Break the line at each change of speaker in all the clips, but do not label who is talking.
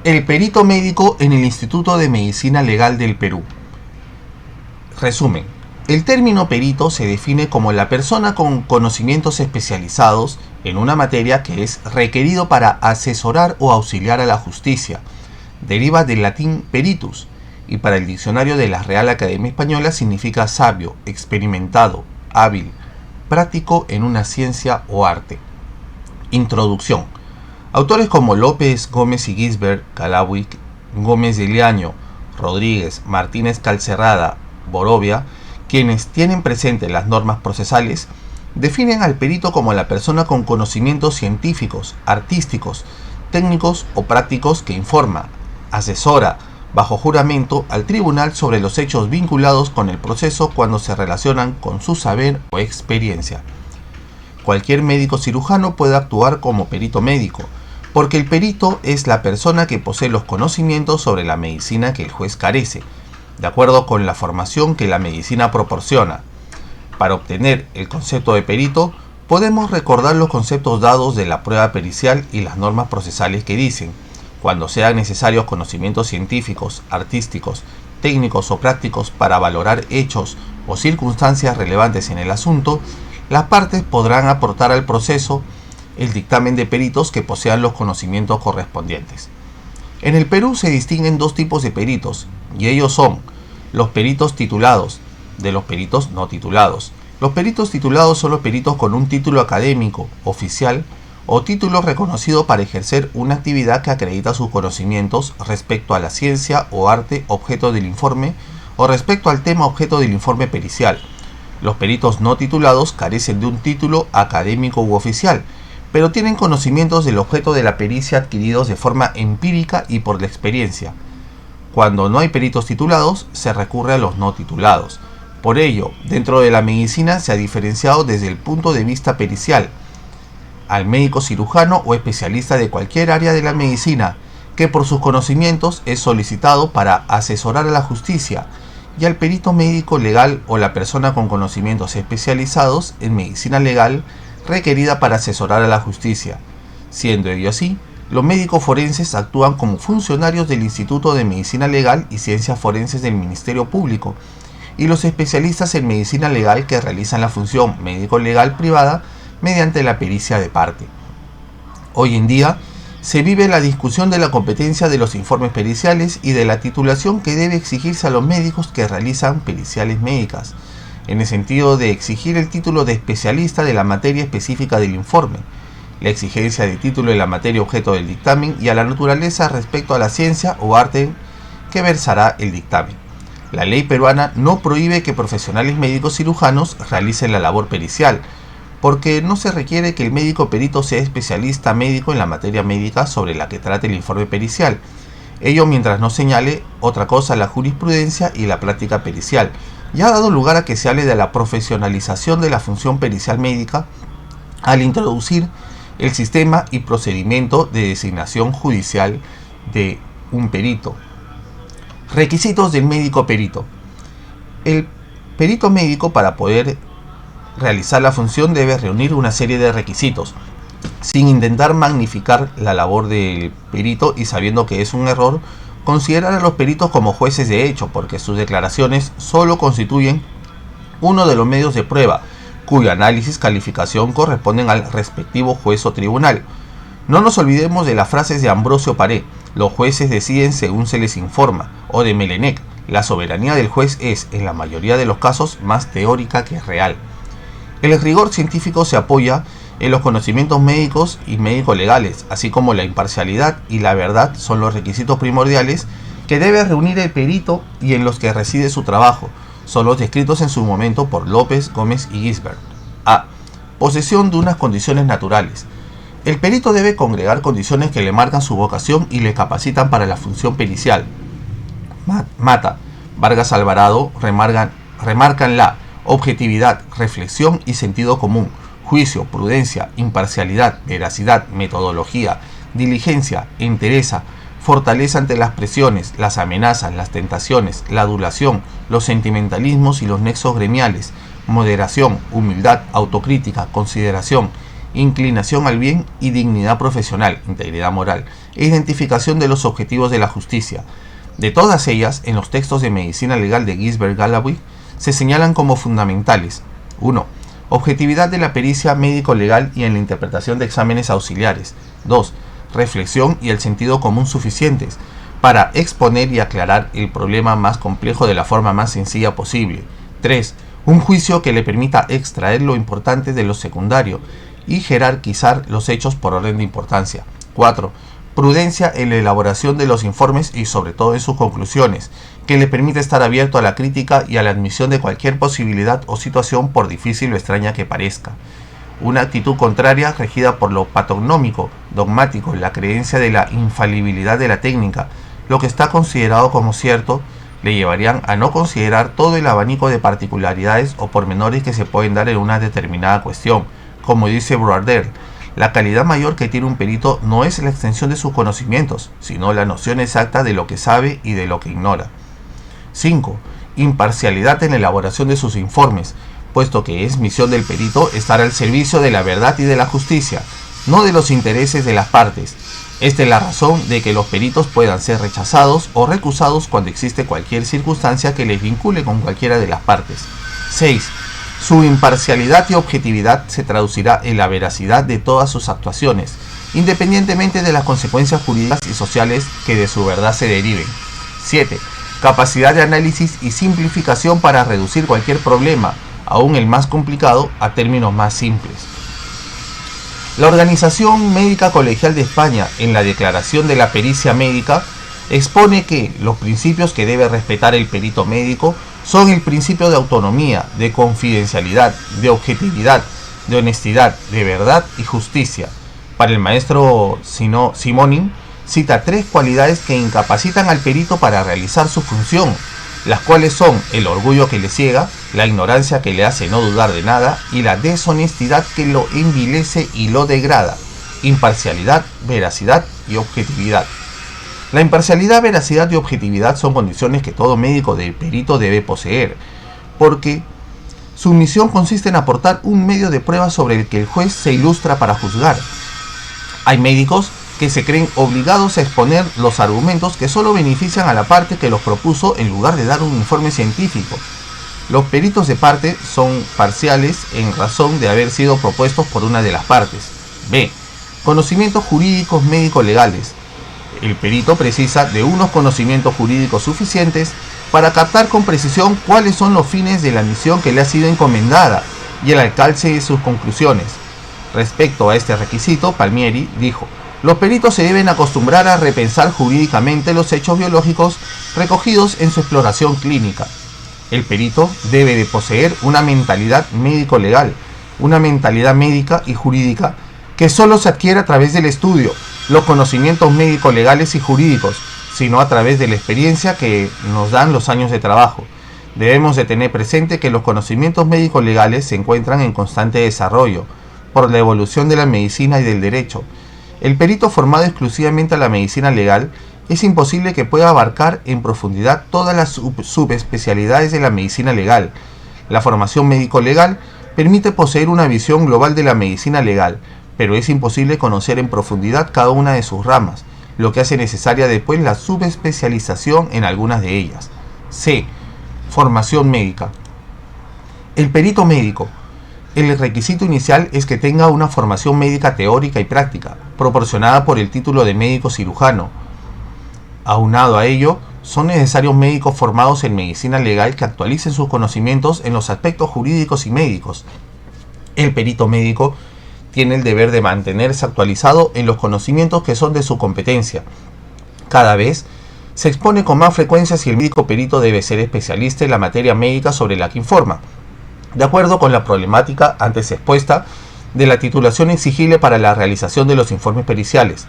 El perito médico en el Instituto de Medicina Legal del Perú. Resumen. El término perito se define como la persona con conocimientos especializados en una materia que es requerido para asesorar o auxiliar a la justicia. Deriva del latín peritus y para el diccionario de la Real Academia Española significa sabio, experimentado, hábil, práctico en una ciencia o arte. Introducción. Autores como López, Gómez y Gisbert, Calawick, Gómez de Liaño, Rodríguez, Martínez Calcerrada, Borovia, quienes tienen presente las normas procesales, definen al perito como la persona con conocimientos científicos, artísticos, técnicos o prácticos que informa, asesora, bajo juramento al tribunal sobre los hechos vinculados con el proceso cuando se relacionan con su saber o experiencia. Cualquier médico cirujano puede actuar como perito médico, porque el perito es la persona que posee los conocimientos sobre la medicina que el juez carece, de acuerdo con la formación que la medicina proporciona. Para obtener el concepto de perito, podemos recordar los conceptos dados de la prueba pericial y las normas procesales que dicen: cuando sean necesarios conocimientos científicos, artísticos, técnicos o prácticos para valorar hechos o circunstancias relevantes en el asunto, las partes podrán aportar al proceso el dictamen de peritos que posean los conocimientos correspondientes. En el Perú se distinguen dos tipos de peritos, y ellos son los peritos titulados de los peritos no titulados. Los peritos titulados son los peritos con un título académico, oficial o título reconocido para ejercer una actividad que acredita sus conocimientos respecto a la ciencia o arte objeto del informe o respecto al tema objeto del informe pericial. Los peritos no titulados carecen de un título académico u oficial, pero tienen conocimientos del objeto de la pericia adquiridos de forma empírica y por la experiencia. Cuando no hay peritos titulados, se recurre a los no titulados. Por ello, dentro de la medicina se ha diferenciado desde el punto de vista pericial al médico cirujano o especialista de cualquier área de la medicina, que por sus conocimientos es solicitado para asesorar a la justicia, y al perito médico legal o la persona con conocimientos especializados en medicina legal requerida para asesorar a la justicia. Siendo ello así, los médicos forenses actúan como funcionarios del Instituto de Medicina Legal y Ciencias Forenses del Ministerio Público, y los especialistas en medicina legal que realizan la función médico-legal privada mediante la pericia de parte. Hoy en día se vive la discusión de la competencia de los informes periciales y de la titulación que debe exigirse a los médicos que realizan periciales médicas, en el sentido de exigir el título de especialista de la materia específica del informe, la exigencia de título de la materia objeto del dictamen y a la naturaleza respecto a la ciencia o arte que versará el dictamen. La ley peruana no prohíbe que profesionales médicos cirujanos realicen la labor pericial, porque no se requiere que el médico perito sea especialista médico en la materia médica sobre la que trate el informe pericial, ello mientras no señale otra cosa la jurisprudencia y la práctica pericial, y ha dado lugar a que se hable de la profesionalización de la función pericial médica al introducir el sistema y procedimiento de designación judicial de un perito. Requisitos del médico perito. El perito médico, para poder realizar la función, debe reunir una serie de requisitos, sin intentar magnificar la labor del perito y sabiendo que es un error considerar a los peritos como jueces de hecho, porque sus declaraciones solo constituyen uno de los medios de prueba, cuyo análisis calificación corresponden al respectivo juez o tribunal. No nos olvidemos de las frases de Ambrosio Paré: los jueces deciden según se les informa, o de Melenec: la soberanía del juez es, en la mayoría de los casos, más teórica que real. El rigor científico se apoya en los conocimientos médicos y médico-legales, así como la imparcialidad y la verdad son los requisitos primordiales que debe reunir el perito y en los que reside su trabajo. Son los descritos en su momento por López, Gómez y Gisbert. A. Posesión de unas condiciones naturales. El perito debe congregar condiciones que le marcan su vocación y le capacitan para la función pericial. Mata, Vargas Alvarado remarcan la objetividad, reflexión y sentido común, juicio, prudencia, imparcialidad, veracidad, metodología, diligencia, entereza, fortaleza ante las presiones, las amenazas, las tentaciones, la adulación, los sentimentalismos y los nexos gremiales, moderación, humildad, autocrítica, consideración, inclinación al bien y dignidad profesional, integridad moral, e identificación de los objetivos de la justicia. De todas ellas, en los textos de medicina legal de Gisbert-Galloway, se señalan como fundamentales: 1. Objetividad de la pericia médico-legal y en la interpretación de exámenes auxiliares. 2. Reflexión y el sentido común suficientes para exponer y aclarar el problema más complejo de la forma más sencilla posible. 3. Un juicio que le permita extraer lo importante de lo secundario y jerarquizar los hechos por orden de importancia. 4. Prudencia en la elaboración de los informes y sobre todo en sus conclusiones, que le permite estar abierto a la crítica y a la admisión de cualquier posibilidad o situación por difícil o extraña que parezca. Una actitud contraria regida por lo patognomónico, dogmático, la creencia de la infalibilidad de la técnica, lo que está considerado como cierto, le llevarían a no considerar todo el abanico de particularidades o pormenores que se pueden dar en una determinada cuestión. Como dice Bourdieu, la calidad mayor que tiene un perito no es la extensión de sus conocimientos, sino la noción exacta de lo que sabe y de lo que ignora. 5. Imparcialidad en la elaboración de sus informes, puesto que es misión del perito estar al servicio de la verdad y de la justicia, no de los intereses de las partes. Esta es la razón de que los peritos puedan ser rechazados o recusados cuando existe cualquier circunstancia que les vincule con cualquiera de las partes. 6. Su imparcialidad y objetividad se traducirá en la veracidad de todas sus actuaciones, independientemente de las consecuencias jurídicas y sociales que de su verdad se deriven. 7. Capacidad de análisis y simplificación para reducir cualquier problema, aún el más complicado, a términos más simples. La Organización Médica Colegial de España, en la Declaración de la Pericia Médica, expone que los principios que debe respetar el perito médico son el principio de autonomía, de confidencialidad, de objetividad, de honestidad, de verdad y justicia. Para el maestro Simonin, cita 3 cualidades que incapacitan al perito para realizar su función, las cuales son el orgullo que le ciega, la ignorancia que le hace no dudar de nada y la deshonestidad que lo envilece y lo degrada. Imparcialidad, veracidad y objetividad. La imparcialidad, veracidad y objetividad son condiciones que todo médico de perito debe poseer, porque su misión consiste en aportar un medio de prueba sobre el que el juez se ilustra para juzgar. Hay médicos que se creen obligados a exponer los argumentos que solo benefician a la parte que los propuso en lugar de dar un informe científico. Los peritos de parte son parciales en razón de haber sido propuestos por una de las partes. B. Conocimientos jurídicos médico-legales. El perito precisa de unos conocimientos jurídicos suficientes para captar con precisión cuáles son los fines de la misión que le ha sido encomendada y el alcance de sus conclusiones. Respecto a este requisito, Palmieri dijo: los peritos se deben acostumbrar a repensar jurídicamente los hechos biológicos recogidos en su exploración clínica. El perito debe de poseer una mentalidad médico-legal, una mentalidad médica y jurídica que solo se adquiere a través del estudio, los conocimientos médico-legales y jurídicos, sino a través de la experiencia que nos dan los años de trabajo. Debemos de tener presente que los conocimientos médico-legales se encuentran en constante desarrollo por la evolución de la medicina y del derecho. El perito formado exclusivamente a la medicina legal es imposible que pueda abarcar en profundidad todas las subespecialidades de la medicina legal. La formación médico-legal permite poseer una visión global de la medicina legal, pero es imposible conocer en profundidad cada una de sus ramas, lo que hace necesaria después la subespecialización en algunas de ellas. C. Formación médica. El perito médico. El requisito inicial es que tenga una formación médica teórica y práctica, proporcionada por el título de médico cirujano. Aunado a ello, son necesarios médicos formados en medicina legal que actualicen sus conocimientos en los aspectos jurídicos y médicos. El perito médico tiene el deber de mantenerse actualizado en los conocimientos que son de su competencia. Cada vez se expone con más frecuencia si el médico perito debe ser especialista en la materia médica sobre la que informa, de acuerdo con la problemática antes expuesta de la titulación exigible para la realización de los informes periciales.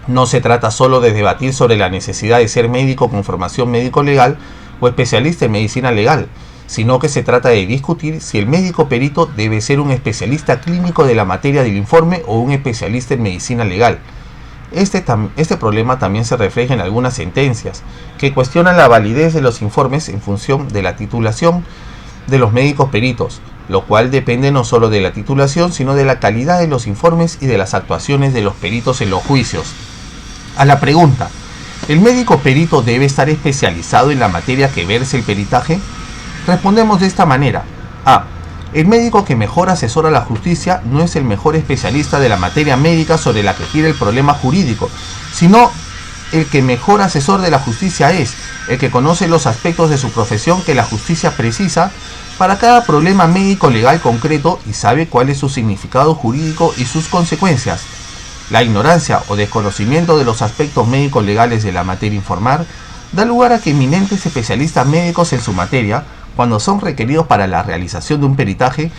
No se trata solo de debatir sobre la necesidad de ser médico con formación médico-legal o especialista en medicina legal, sino que se trata de discutir si el médico perito debe ser un especialista clínico de la materia del informe o un especialista en medicina legal. Este problema también se refleja en algunas sentencias que cuestionan la validez de los informes en función de la titulación de los médicos peritos. lo cual depende no solo de la titulación, sino de la calidad de los informes y de las actuaciones de los peritos en los juicios. A la pregunta, ¿el médico perito debe estar especializado en la materia que verse el peritaje? Respondemos de esta manera. A. El médico que mejor asesora a la justicia no es el mejor especialista de la materia médica sobre la que gira el problema jurídico, sino el que mejor asesor de la justicia es, el que conoce los aspectos de su profesión que la justicia precisa para cada problema médico legal concreto y sabe cuál es su significado jurídico y sus consecuencias. La ignorancia o desconocimiento de los aspectos médicos legales de la materia informar da lugar a que eminentes especialistas médicos en su materia, cuando son requeridos para la realización de un peritaje,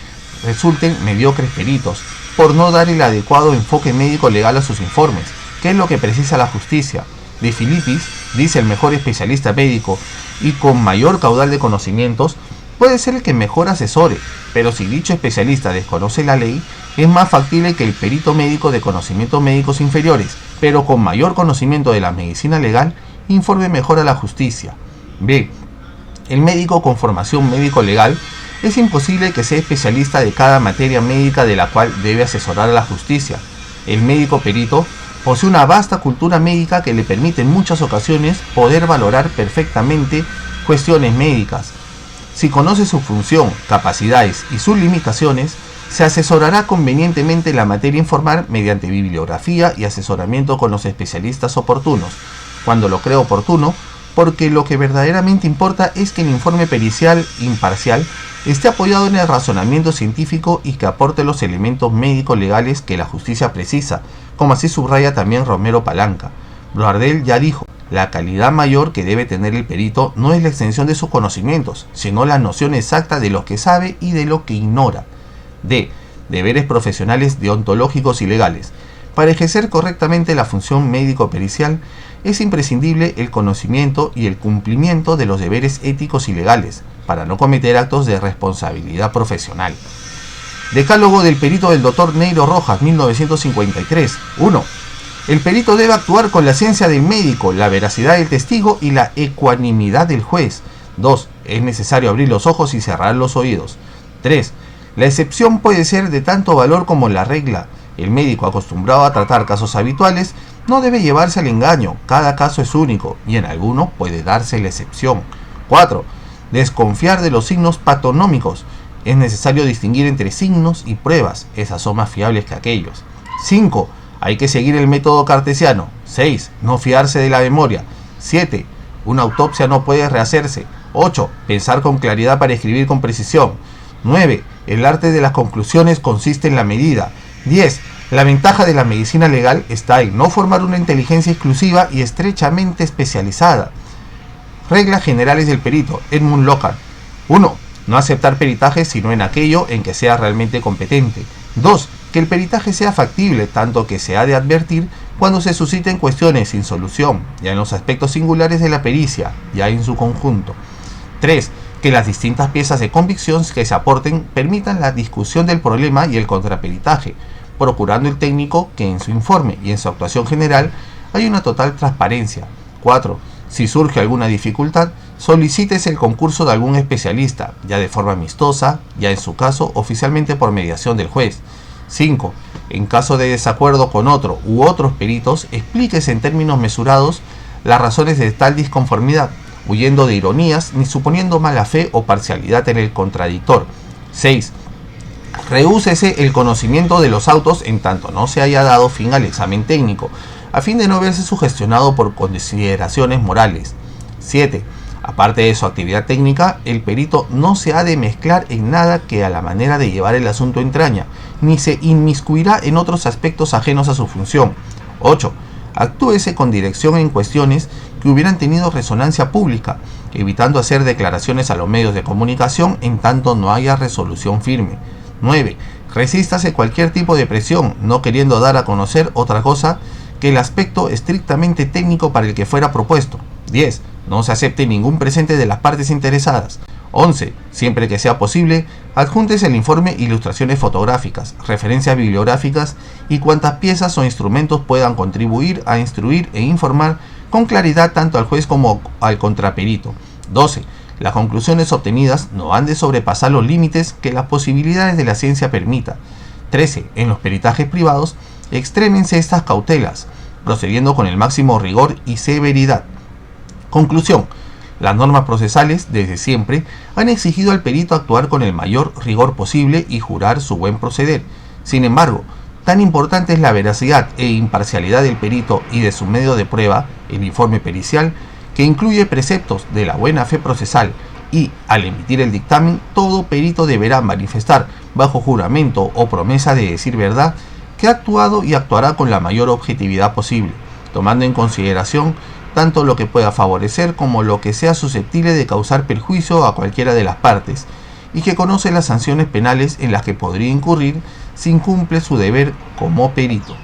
resulten mediocres peritos, por no dar el adecuado enfoque médico legal a sus informes, que es lo que precisa la justicia. De Filippis, dice el mejor especialista médico y con mayor caudal de conocimientos, puede ser el que mejor asesore, pero si dicho especialista desconoce la ley, es más factible que el perito médico de conocimientos médicos inferiores, pero con mayor conocimiento de la medicina legal, informe mejor a la justicia. B. El médico con formación médico-legal es imposible que sea especialista de cada materia médica de la cual debe asesorar a la justicia. El médico perito posee una vasta cultura médica que le permite en muchas ocasiones poder valorar perfectamente cuestiones médicas. Si conoce su función, capacidades y sus limitaciones, se asesorará convenientemente en la materia informar mediante bibliografía y asesoramiento con los especialistas oportunos, cuando lo cree oportuno, porque lo que verdaderamente importa es que el informe pericial imparcial esté apoyado en el razonamiento científico y que aporte los elementos médico-legales que la justicia precisa, como así subraya también Romero Palanca. Boardel ya dijo, la calidad mayor que debe tener el perito no es la extensión de sus conocimientos, sino la noción exacta de lo que sabe y de lo que ignora. D. Deberes profesionales deontológicos y legales. Para ejercer correctamente la función médico-pericial, es imprescindible el conocimiento y el cumplimiento de los deberes éticos y legales, para no cometer actos de responsabilidad profesional. Decálogo del perito del Dr. Neiro Rojas, 1953. 1. El perito debe actuar con la ciencia del médico, la veracidad del testigo y la ecuanimidad del juez. 2. Es necesario abrir los ojos y cerrar los oídos. 3. La excepción puede ser de tanto valor como la regla. El médico acostumbrado a tratar casos habituales no debe llevarse al engaño, cada caso es único y en alguno puede darse la excepción. 4. Desconfiar de los signos patonómicos. Es necesario distinguir entre signos y pruebas, esas son más fiables que aquellos. 5. Hay que seguir el método cartesiano. 6. No fiarse de la memoria. 7. Una autopsia no puede rehacerse. 8. Pensar con claridad para escribir con precisión. 9. El arte de las conclusiones consiste en la medida. 10. La ventaja de la medicina legal está en no formar una inteligencia exclusiva y estrechamente especializada. Reglas generales del perito. Edmund Lockhart. 1. No aceptar peritajes sino en aquello en que sea realmente competente. 2. Que el peritaje sea factible, tanto que se ha de advertir cuando se susciten cuestiones sin solución, ya en los aspectos singulares de la pericia, ya en su conjunto. 3. Que las distintas piezas de convicción que se aporten permitan la discusión del problema y el contraperitaje, procurando el técnico que en su informe y en su actuación general hay una total transparencia. 4. Si surge alguna dificultad, solicítese el concurso de algún especialista, ya de forma amistosa, ya en su caso oficialmente por mediación del juez. 5. En caso de desacuerdo con otro u otros peritos, explíquese en términos mesurados las razones de tal disconformidad, huyendo de ironías ni suponiendo mala fe o parcialidad en el contradictor. 6. Rehúsese el conocimiento de los autos en tanto no se haya dado fin al examen técnico, a fin de no verse sugestionado por consideraciones morales. 7. Aparte de su actividad técnica, el perito no se ha de mezclar en nada que a la manera de llevar el asunto entraña, ni se inmiscuirá en otros aspectos ajenos a su función. 8. Actúese con dirección en cuestiones que hubieran tenido resonancia pública, evitando hacer declaraciones a los medios de comunicación en tanto no haya resolución firme. 9. Resístase cualquier tipo de presión, no queriendo dar a conocer otra cosa que el aspecto estrictamente técnico para el que fuera propuesto. 10. No se acepte ningún presente de las partes interesadas. 11. Siempre que sea posible, adjúntese el informe ilustraciones fotográficas, referencias bibliográficas y cuantas piezas o instrumentos puedan contribuir a instruir e informar con claridad tanto al juez como al contraperito. 12. Las conclusiones obtenidas no han de sobrepasar los límites que las posibilidades de la ciencia permita. 13. En los peritajes privados, extrémense estas cautelas, procediendo con el máximo rigor y severidad. Conclusión. Las normas procesales, desde siempre, han exigido al perito actuar con el mayor rigor posible y jurar su buen proceder. Sin embargo, tan importante es la veracidad e imparcialidad del perito y de su medio de prueba, el informe pericial, que incluye preceptos de la buena fe procesal y, al emitir el dictamen, todo perito deberá manifestar, bajo juramento o promesa de decir verdad, que ha actuado y actuará con la mayor objetividad posible, tomando en consideración tanto lo que pueda favorecer como lo que sea susceptible de causar perjuicio a cualquiera de las partes, y que conoce las sanciones penales en las que podría incurrir si incumple su deber como perito.